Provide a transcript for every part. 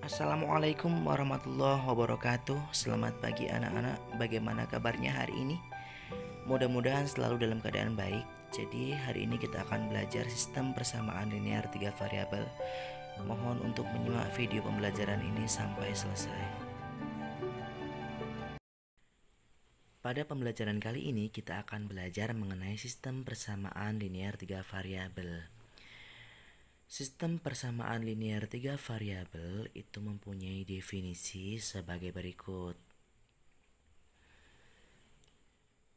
Assalamualaikum warahmatullahi wabarakatuh. Selamat pagi anak-anak. Bagaimana kabarnya hari ini? Mudah-mudahan selalu dalam keadaan baik. Jadi hari ini kita akan belajar sistem persamaan linear 3 variabel. Mohon untuk menyimak video pembelajaran ini sampai selesai. Pada pembelajaran kali ini kita akan belajar mengenai sistem persamaan linear 3 variabel. Sistem persamaan linear 3 variabel itu mempunyai definisi sebagai berikut.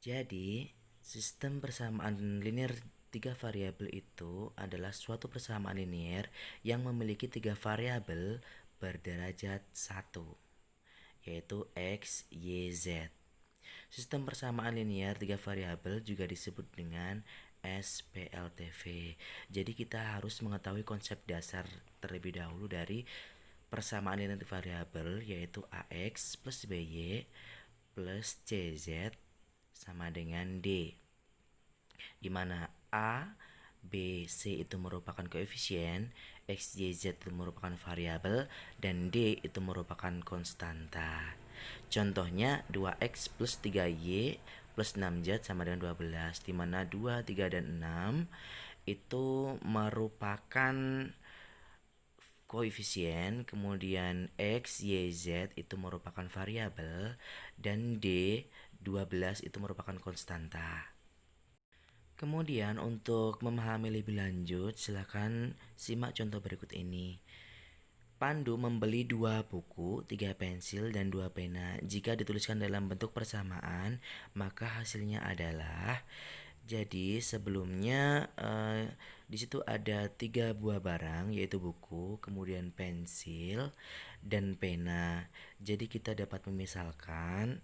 Jadi, sistem persamaan linear 3 variabel itu adalah suatu persamaan linear yang memiliki 3 variabel berderajat 1, yaitu X, Y, Z. Sistem persamaan linear 3 variabel juga disebut dengan SPLTV. Jadi kita harus mengetahui konsep dasar terlebih dahulu dari persamaan linear variabel, yaitu AX plus BY plus CZ sama dengan D, di mana A, B, C itu merupakan koefisien, X, Y, Z itu merupakan variabel, dan D itu merupakan konstanta. Contohnya 2X plus 3Y plus 6Z sama dengan 12, di mana 2, 3, dan 6 itu merupakan koefisien, kemudian X, Y, Z itu merupakan variabel, dan D, 12 itu merupakan konstanta. Kemudian untuk memahami lebih lanjut, silakan simak contoh berikut ini. Pandu membeli 2 buku, 3 pensil, dan 2 pena. Jika dituliskan dalam bentuk persamaan, maka hasilnya adalah. Jadi sebelumnya di situ ada 3 buah barang, yaitu buku, kemudian pensil, dan pena. Jadi kita dapat memisalkan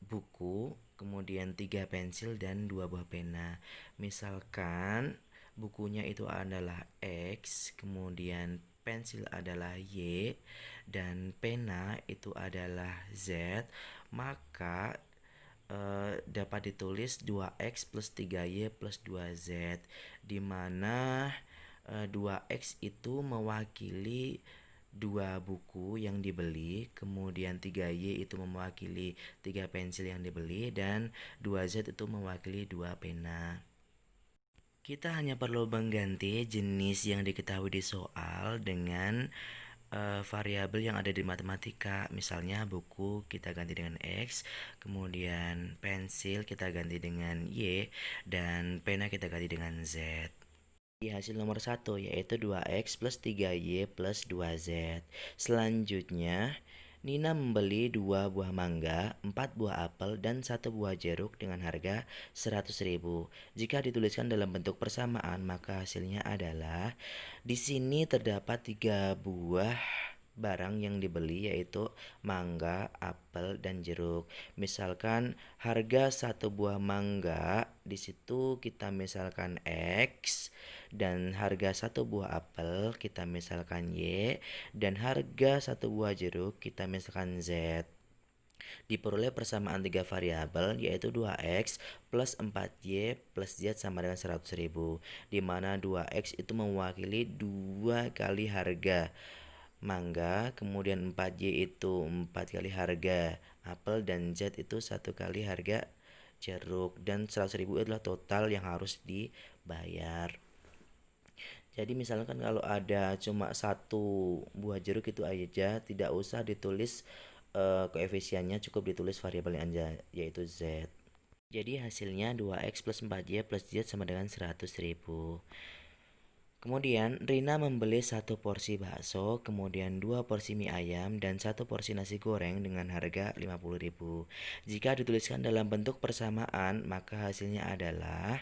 buku, kemudian 3 pensil dan 2 buah pena. Misalkan bukunya itu adalah X, kemudian pensil adalah Y, dan pena itu adalah Z, maka dapat ditulis 2X plus 3Y plus 2Z, di mana 2X itu mewakili 2 buku yang dibeli, kemudian 3Y itu mewakili 3 pensil yang dibeli, dan 2Z itu mewakili 2 pena. Kita hanya perlu mengganti jenis yang diketahui di soal dengan variabel yang ada di matematika. Misalnya buku kita ganti dengan X, kemudian pensil kita ganti dengan Y, dan pena kita ganti dengan Z. Di hasil nomor 1 yaitu 2X plus 3Y plus 2Z. Selanjutnya, Nina membeli 2 buah mangga, 4 buah apel, dan 1 buah jeruk dengan harga 100.000. Jika dituliskan dalam bentuk persamaan, maka hasilnya adalah di sini terdapat 3 buah barang yang dibeli, yaitu mangga, apel, dan jeruk. Misalkan harga 1 buah mangga di situ kita misalkan X, dan harga 1 buah apel kita misalkan Y, dan harga 1 buah jeruk kita misalkan Z. Diperoleh persamaan 3 variabel, yaitu 2X plus 4Y plus Z sama dengan 100.000, di mana 2X itu mewakili 2 kali harga mangga, kemudian 4Y itu 4 kali harga apel, dan Z itu 1 kali harga jeruk, dan 100.000 adalah total yang harus dibayar. Jadi misalkan kalau ada cuma 1 buah jeruk itu aja, tidak usah ditulis koefisiennya, cukup ditulis variabelnya aja, yaitu Z. Jadi hasilnya 2X plus 4Y plus Z sama dengan 100.000. Kemudian Rina membeli 1 porsi bakso, kemudian 2 porsi mie ayam, dan 1 porsi nasi goreng dengan harga 50.000. Jika dituliskan dalam bentuk persamaan, maka hasilnya adalah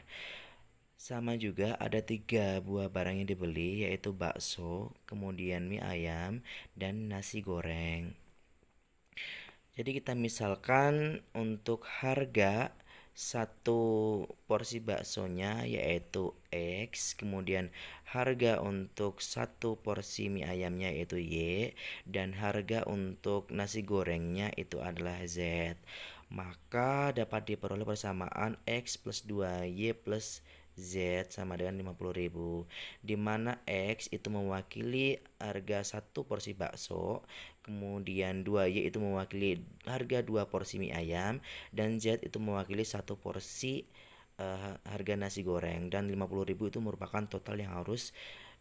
sama juga ada 3 buah barang yang dibeli, yaitu bakso, kemudian mie ayam, dan nasi goreng. Jadi kita misalkan untuk harga 1 porsi baksonya yaitu X, kemudian harga untuk 1 porsi mie ayamnya yaitu Y, dan harga untuk nasi gorengnya itu adalah Z. Maka dapat diperoleh persamaan X plus 2Y plus Z sama dengan 50.000, di mana X itu mewakili harga satu porsi bakso, kemudian 2Y itu mewakili harga 2 porsi mie ayam, dan Z itu mewakili satu porsi harga nasi goreng, dan 50.000 itu merupakan total yang harus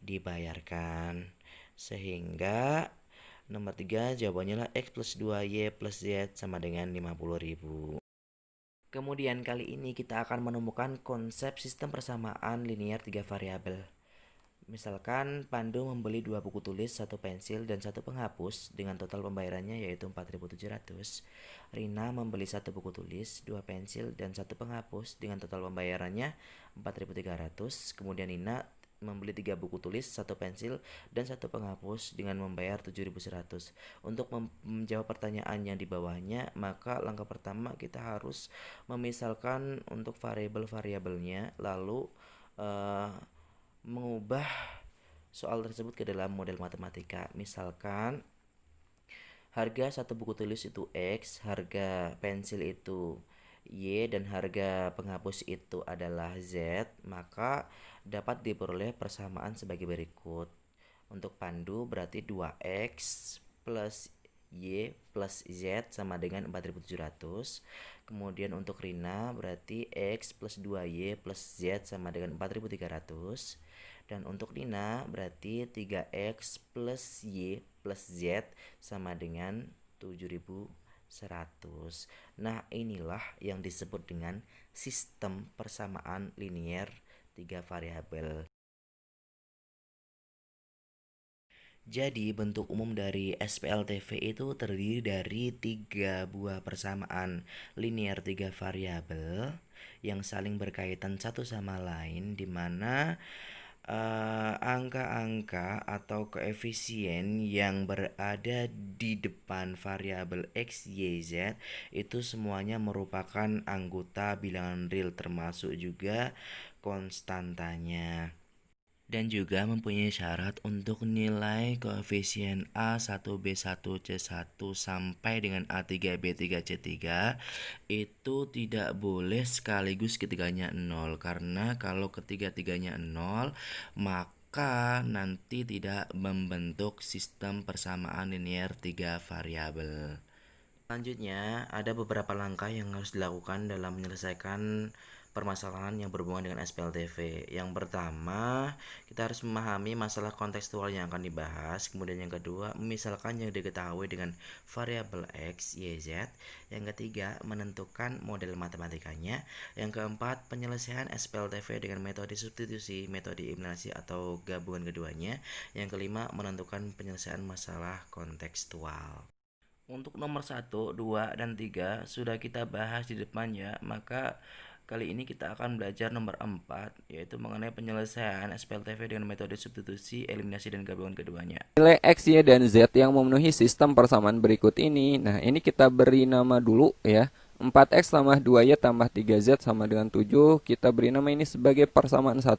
dibayarkan. Sehingga nomor 3 jawabannya lah X plus 2Y plus Z sama dengan 50.000. Kemudian kali ini kita akan menemukan konsep sistem persamaan linear 3 variabel. Misalkan Pandu membeli 2 buku tulis, 1 pensil, dan 1 penghapus dengan total pembayarannya yaitu 4.700. Rina membeli 1 buku tulis, 2 pensil, dan 1 penghapus dengan total pembayarannya 4.300. Kemudian Nina membeli 3 buku tulis, 1 pensil, dan 1 penghapus dengan membayar 7.100. Untuk menjawab pertanyaan yang di bawahnya, maka langkah pertama kita harus memisalkan untuk variabel-variabelnya, lalu mengubah soal tersebut ke dalam model matematika. Misalkan harga satu buku tulis itu X, harga pensil itu Y, dan harga penghapus itu adalah Z, maka dapat diperoleh persamaan sebagai berikut. Untuk Pandu berarti 2X plus Y plus Z sama dengan 4.700. Kemudian untuk Rina berarti X plus 2Y plus Z sama dengan 4.300. Dan untuk Nina berarti 3X plus Y plus Z sama dengan 7.100. Nah, inilah yang disebut dengan sistem persamaan linear 3 variabel. Jadi bentuk umum dari SPLTV itu terdiri dari 3 buah persamaan linear 3 variabel yang saling berkaitan satu sama lain, di mana angka-angka atau koefisien yang berada di depan variabel X, Y, Z itu semuanya merupakan anggota bilangan real, termasuk juga konstantanya. Dan juga mempunyai syarat untuk nilai koefisien A1B1C1 sampai dengan A3B3C3 itu tidak boleh sekaligus ketiganya 0, karena kalau ketiga-tiganya 0 maka nanti tidak membentuk sistem persamaan linear 3 variabel. Selanjutnya, ada beberapa langkah yang harus dilakukan dalam menyelesaikan permasalahan yang berhubungan dengan SPLTV. Yang pertama, kita harus memahami masalah kontekstual yang akan dibahas. Kemudian yang kedua, memisalkan yang diketahui dengan variabel X, Y, Z. Yang ketiga, menentukan model matematikanya. Yang keempat, penyelesaian SPLTV dengan metode substitusi, metode eliminasi, atau gabungan keduanya. Yang kelima, menentukan penyelesaian masalah kontekstual. Untuk nomor 1, 2, dan 3 sudah kita bahas di depannya, maka kali ini kita akan belajar nomor 4, yaitu mengenai penyelesaian SPLTV dengan metode substitusi, eliminasi, dan gabungan keduanya. Nilai X, Y, dan Z yang memenuhi sistem persamaan berikut ini. Nah, ini kita beri nama dulu ya. 4X tambah 2Y tambah 3Z sama dengan 7. Kita beri nama ini sebagai persamaan 1.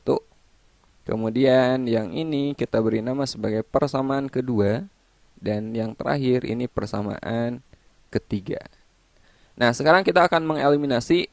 Kemudian yang ini kita beri nama sebagai persamaan kedua. Dan yang terakhir ini persamaan ketiga. Nah, sekarang kita akan mengeliminasi.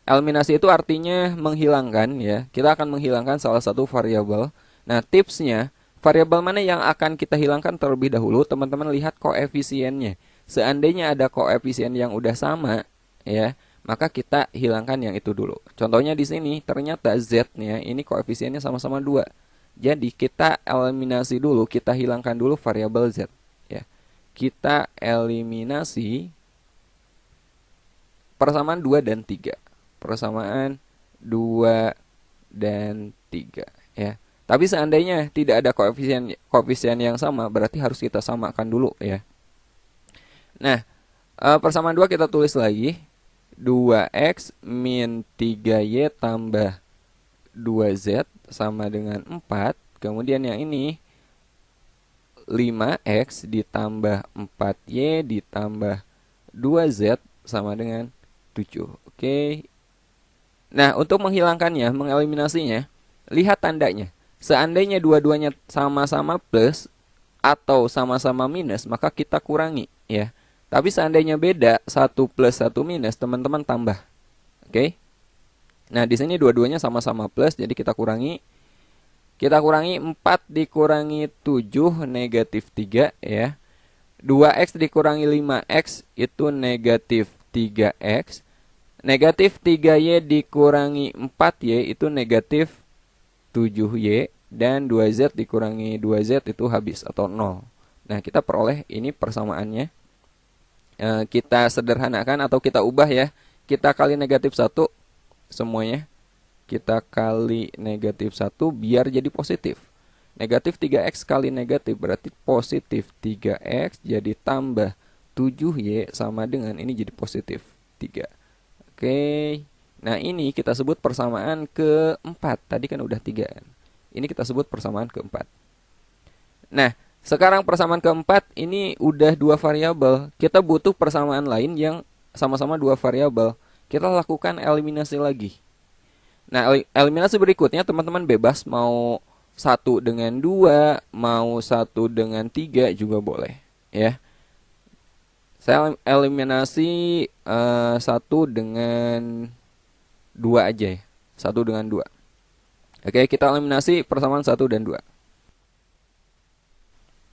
Eliminasi itu artinya menghilangkan ya. Kita akan menghilangkan salah satu variabel. Nah, tipsnya, variabel mana yang akan kita hilangkan terlebih dahulu? Teman-teman lihat koefisiennya. Seandainya ada koefisien yang udah sama ya, maka kita hilangkan yang itu dulu. Contohnya di sini ternyata Z-nya ini koefisiennya sama-sama 2. Jadi kita eliminasi dulu, kita hilangkan dulu variabel Z ya. Kita eliminasi persamaan 2 dan 3. Persamaan 2 dan 3 ya. Tapi seandainya tidak ada koefisien yang sama, berarti harus kita samakan dulu ya. Nah, persamaan 2 kita tulis lagi. 2X min 3Y tambah 2Z sama dengan 4. Kemudian yang ini 5X ditambah 4Y ditambah 2Z sama dengan 7. Oke. Nah, untuk menghilangkannya, mengeliminasinya, lihat tandanya. Seandainya dua-duanya sama-sama plus atau sama-sama minus, maka kita kurangi ya. Tapi seandainya beda, 1 plus 1 minus, teman-teman tambah. Oke. Nah, di sini dua-duanya sama-sama plus, jadi kita kurangi. Kita kurangi 4 dikurangi 7 negatif 3 ya. 2x dikurangi 5x itu negatif 3x. Negatif 3y dikurangi 4y itu negatif 7y. Dan 2z dikurangi 2z itu habis atau 0. Nah, kita peroleh ini persamaannya. Kita sederhanakan atau kita ubah ya. Kita kali negatif 1 semuanya. Kita kali negatif 1 biar jadi positif. Negatif 3x kali negatif berarti positif 3x jadi tambah 7y sama dengan ini jadi positif 3. Oke. Nah, ini kita sebut persamaan keempat. Tadi kan udah 3 kan. Ini kita sebut persamaan keempat. Nah, sekarang persamaan keempat ini udah dua variabel. Kita butuh persamaan lain yang sama-sama dua variabel. Kita lakukan eliminasi lagi. Nah, eliminasi berikutnya teman-teman bebas mau 1 dengan 2, mau 1 dengan 3 juga boleh, ya. Saya eliminasi 1 dengan 2 aja ya. 1 dengan 2. Oke, kita eliminasi persamaan 1 dan 2.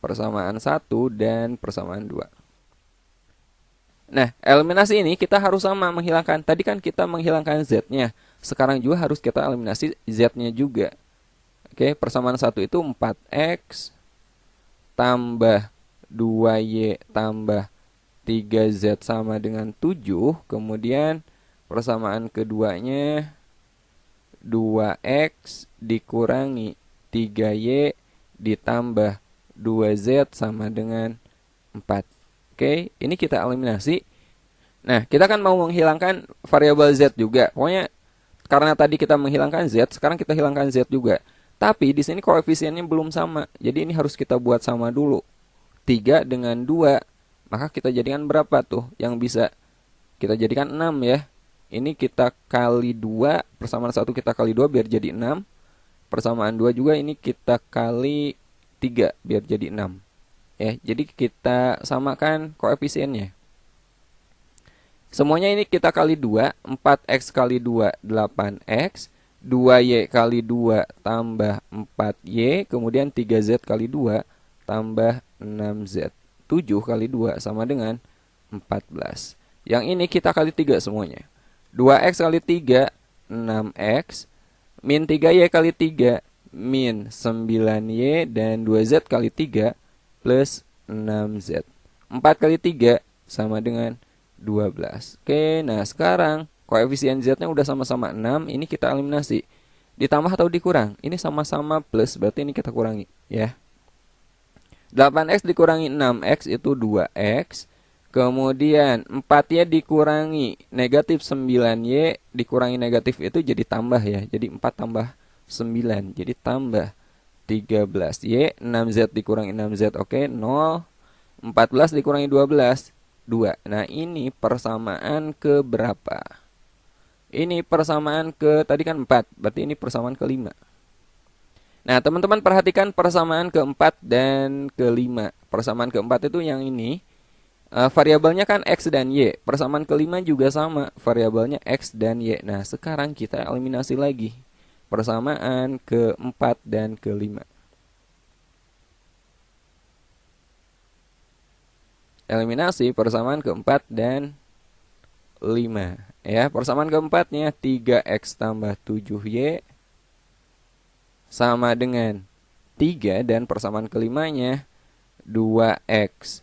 Persamaan 1 dan persamaan 2. Nah, eliminasi ini kita harus sama menghilangkan. Tadi kan kita menghilangkan z-nya. Sekarang juga harus kita eliminasi z-nya juga. Oke, persamaan 1 itu 4x tambah 2y tambah 3z sama dengan 7. Kemudian persamaan keduanya 2x dikurangi 3y ditambah 2z sama dengan 4. Oke, ini kita eliminasi. Nah, kita kan mau menghilangkan variabel z juga. Pokoknya karena tadi kita menghilangkan z, sekarang kita hilangkan z juga. Tapi di sini koefisiennya belum sama. Jadi ini harus kita buat sama dulu. 3 dengan 2, maka kita jadikan berapa tuh yang bisa? Kita jadikan 6 ya. Ini kita kali 2, persamaan 1 kita kali 2 biar jadi 6. Persamaan 2 juga ini kita kali 3 biar jadi 6. Ya, jadi kita samakan koefisiennya. Semuanya ini kita kali 2, 4x kali 2, 8x, 2y kali 2 tambah 4y, kemudian 3z kali 2 tambah 6z. 7 kali 2 sama dengan 14. Yang ini kita kali 3 semuanya. 2x kali 3, 6x, min 3y kali 3, min 9y, dan 2z kali 3 plus 6z. 4 kali 3 sama dengan 12. Oke, nah sekarang koefisien z-nya udah sama-sama 6. Ini kita eliminasi. Ditambah atau dikurang? Ini sama-sama plus, berarti ini kita kurangi ya. 8x dikurangi 6x itu 2x. Kemudian 4y dikurangi negatif 9y dikurangi negatif itu jadi tambah ya. Jadi 4 tambah 9 jadi tambah 13y. 6z dikurangi 6z oke 0. 14 dikurangi 12 2. Nah, ini persamaan ke berapa? Ini persamaan ke tadi kan 4. Berarti ini persamaan ke 5. Nah, teman-teman perhatikan persamaan keempat dan kelima. Persamaan keempat itu yang ini. Variabelnya kan x dan y. Persamaan kelima juga sama. Variabelnya x dan y. Nah, sekarang kita eliminasi lagi. Persamaan keempat dan kelima. Eliminasi persamaan keempat dan 5. Ya, persamaan keempatnya 3x tambah 7y sama dengan 3, dan persamaan kelimanya 2x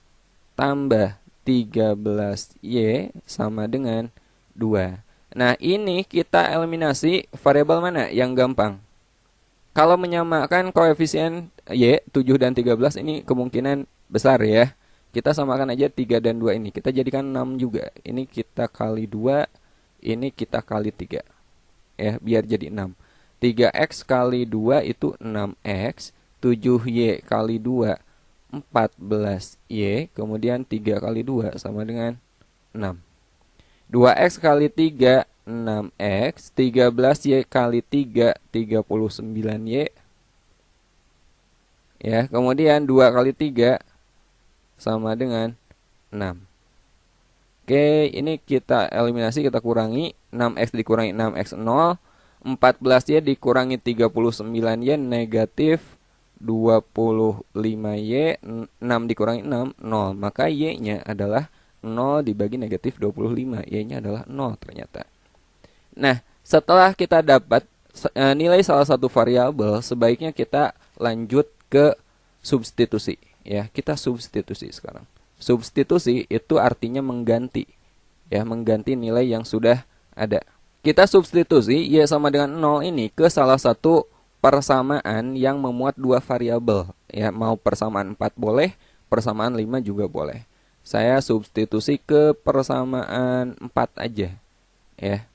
tambah 13y sama dengan 2. Nah, ini kita eliminasi variabel mana yang gampang? Kalau menyamakan koefisien y 7 dan 13 ini kemungkinan besar ya. Kita samakan aja 3 dan 2 ini. Kita jadikan 6 juga. Ini kita kali 2, ini kita kali 3. Ya, biar jadi 6. 3x kali 2 itu 6x, 7y kali 2 14y, kemudian 3 kali 2 sama dengan 6. 2x kali 3 6x, 13y kali 3 39y. Ya, kemudian 2 kali 3 sama dengan 6. Oke, ini kita eliminasi, kita kurangi. 6x dikurangi 6x 0. 14y dikurangi 39y negatif 25y. 6 dikurangi 6, 0. Maka y-nya adalah 0 dibagi negatif 25. Y-nya adalah 0 ternyata. Nah, setelah kita dapat nilai salah satu variabel, sebaiknya kita lanjut ke substitusi. Ya, kita substitusi sekarang. Substitusi itu artinya mengganti, ya, mengganti nilai yang sudah ada. Kita substitusi y sama dengan 0 ini ke salah satu persamaan yang memuat dua variabel. Ya, mau persamaan 4 boleh, persamaan 5 juga boleh. Saya substitusi ke persamaan 4 aja. Ya,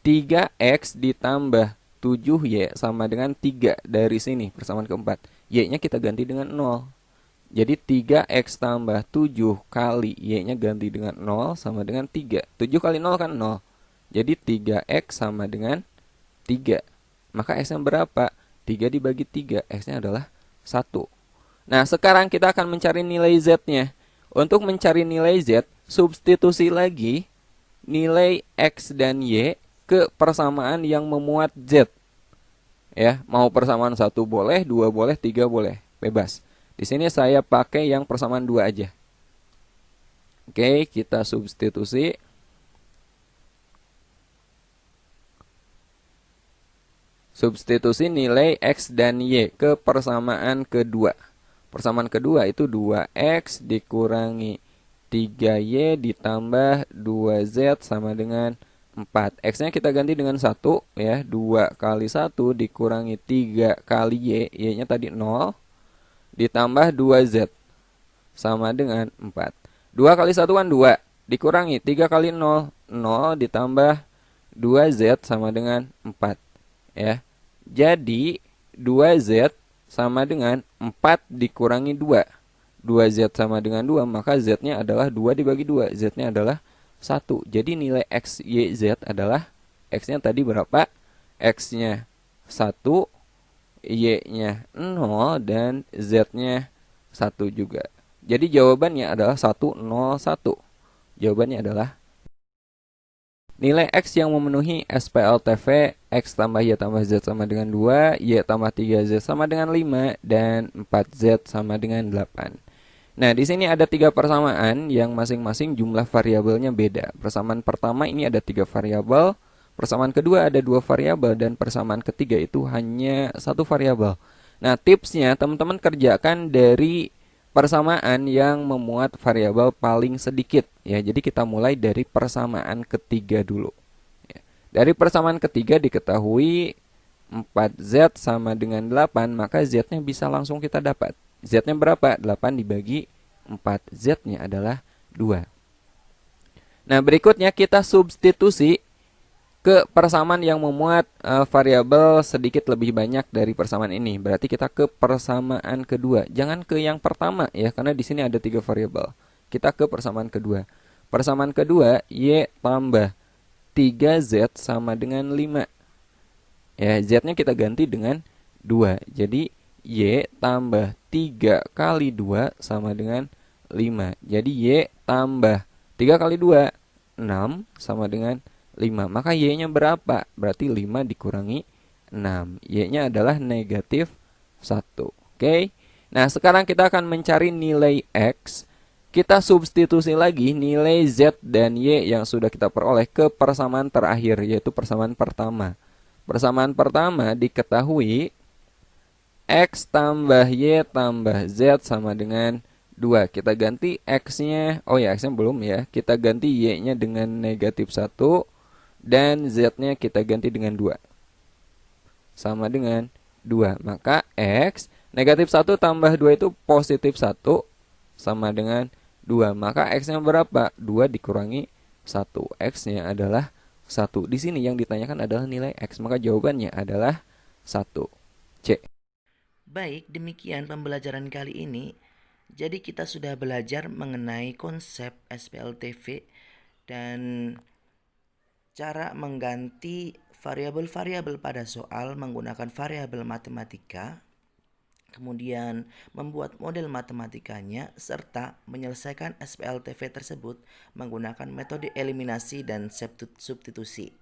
3x ditambah 7y sama dengan 3 dari sini, persamaan keempat. Y-nya kita ganti dengan 0. Jadi 3x tambah 7 kali y-nya ganti dengan 0 sama dengan 3. 7 kali 0 kan 0. Jadi 3x sama dengan 3. Maka x-nya berapa? 3 dibagi 3, x-nya adalah 1. Nah, sekarang kita akan mencari nilai z-nya. Untuk mencari nilai z, substitusi lagi nilai x dan y ke persamaan yang memuat z. Ya, mau persamaan 1 boleh, 2 boleh, 3 boleh, bebas. Di sini saya pakai yang persamaan 2 aja. Oke, kita substitusi. Substitusi nilai x dan y ke persamaan kedua. Persamaan kedua itu 2x dikurangi 3y ditambah 2z sama dengan 4. X-nya kita ganti dengan 1, ya. 2 kali 1 dikurangi 3 kali y, y-nya tadi 0, ditambah 2z sama dengan 4. 2 kali 1 kan 2, dikurangi 3 kali 0, 0 ditambah 2z sama dengan 4. Ya. Jadi 2z sama dengan 4 dikurangi 2. 2z sama dengan 2, maka z-nya adalah 2 dibagi 2. Z-nya adalah 1. Jadi nilai x, y, z adalah x-nya tadi berapa? X-nya 1, y-nya 0, dan z-nya 1 juga. Jadi jawabannya adalah 101. Jawabannya adalah nilai x yang memenuhi SPLTV x tambah y tambah z sama dengan 2, y tambah 3z sama dengan 5, dan 4z sama dengan 8. Nah, di sini ada 3 persamaan yang masing-masing jumlah variabelnya beda. Persamaan pertama ini ada 3 variabel, persamaan kedua ada 2 variabel, dan persamaan ketiga itu hanya 1 variabel. Nah, tipsnya teman-teman kerjakan dari persamaan yang memuat variabel paling sedikit, ya. Jadi kita mulai dari persamaan ketiga dulu. Ya. Dari persamaan ketiga diketahui 4z sama dengan 8, maka z-nya bisa langsung kita dapat. Z-nya berapa? 8 dibagi 4. Z-nya adalah 2. Nah, berikutnya kita substitusi ke persamaan yang memuat variabel sedikit lebih banyak dari persamaan ini. Berarti kita ke persamaan kedua. Jangan ke yang pertama, ya, karena di sini ada 3 variabel. Kita ke persamaan kedua. Persamaan kedua, y tambah 3z sama dengan 5. Ya, z-nya kita ganti dengan 2. Jadi y tambah 3 kali 2 sama dengan 5. Jadi y tambah 3 kali 2, 6 sama dengan 5. Maka y-nya berapa? Berarti 5 dikurangi 6. Y-nya adalah negatif 1. Oke. Nah, sekarang kita akan mencari nilai x. Kita substitusi lagi nilai z dan y yang sudah kita peroleh ke persamaan terakhir, yaitu persamaan pertama. Persamaan pertama diketahui x tambah y tambah z sama dengan 2. Kita ganti x-nya, oh ya, x-nya belum, ya. Kita ganti y-nya dengan negatif 1, dan z-nya kita ganti dengan 2. Sama dengan 2. Maka x negatif 1 tambah 2 itu positif 1 sama dengan 2. Maka x-nya berapa? 2 dikurangi 1. X-nya adalah 1. Di sini yang ditanyakan adalah nilai x, maka jawabannya adalah 1. C. Baik, demikian pembelajaran kali ini. Jadi kita sudah belajar mengenai konsep SPLTV dan cara mengganti variabel-variabel pada soal menggunakan variabel matematika. kemudian membuat model matematikanya, serta menyelesaikan SPLTV tersebut menggunakan metode eliminasi dan substitusi.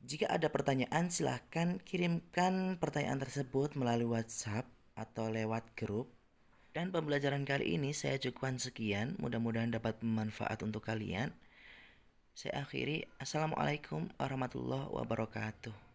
Jika ada pertanyaan, silahkan kirimkan pertanyaan tersebut melalui WhatsApp atau lewat grup. Dan pembelajaran kali ini saya cukupkan sekian, mudah-mudahan dapat bermanfaat untuk kalian. Saya akhiri, Assalamualaikum warahmatullahi wabarakatuh.